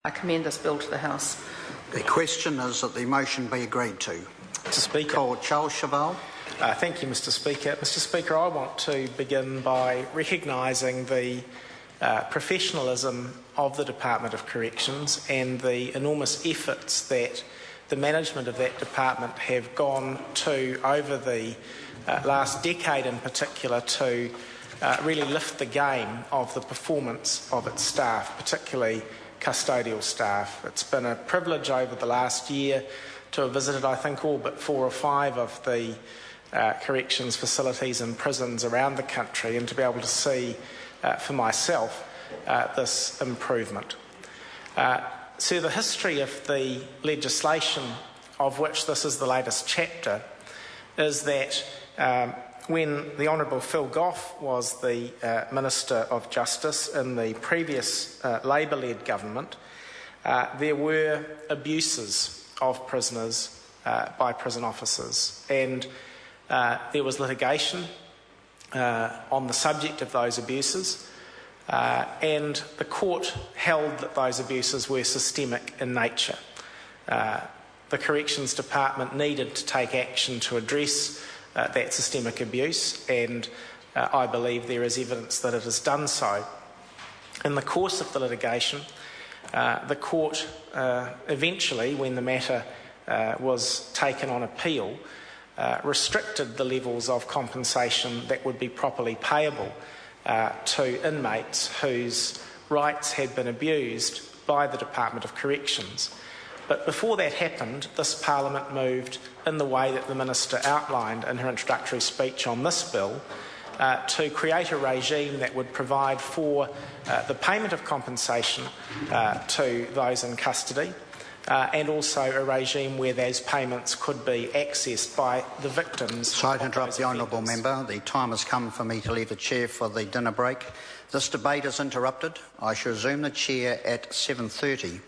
I commend this bill to the House. The question is that the motion be agreed to. Mr Speaker. Call Charles Cheval. Thank you, Mr Speaker. Mr Speaker, I want to begin by recognising the professionalism of the Department of Corrections and the enormous efforts that the management of that department have gone to over the last decade in particular to really lift the game of the performance of its staff, particularly custodial staff. It's been a privilege over the last year to have visited, I think, all but 4 or 5 of the corrections facilities and prisons around the country and to be able to see for myself this improvement. So the history of the legislation of which this is the latest chapter is that when the Honourable Phil Goff was the Minister of Justice in the previous Labour-led government, there were abuses of prisoners by prison officers, and there was litigation on the subject of those abuses, and the court held that those abuses were systemic in nature. The Corrections Department needed to take action to address that systemic abuse, and I believe there is evidence that it has done so. In the course of the litigation, the court eventually, when the matter was taken on appeal, restricted the levels of compensation that would be properly payable to inmates whose rights had been abused by the Department of Corrections. But before that happened, this Parliament moved in the way that the Minister outlined in her introductory speech on this bill to create a regime that would provide for the payment of compensation to those in custody and also a regime where those payments could be accessed by the victims. Sorry to interrupt the honourable member. The time has come for me to leave the chair for the dinner break. This debate is interrupted. I shall resume the chair at 7:30.